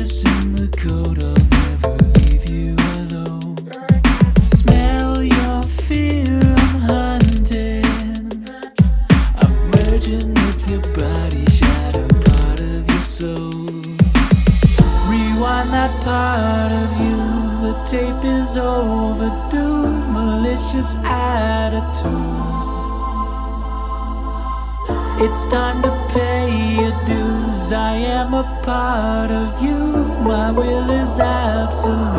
Witness in the code, I'll never leave you alone. Smell your fear, I'm hunting. I'm merging with your body, shadow part of your soul. Rewind that part of you, the tape is overdue. Malicious attitude. It's time to pay your dues. I am a part of you. My will is absolute.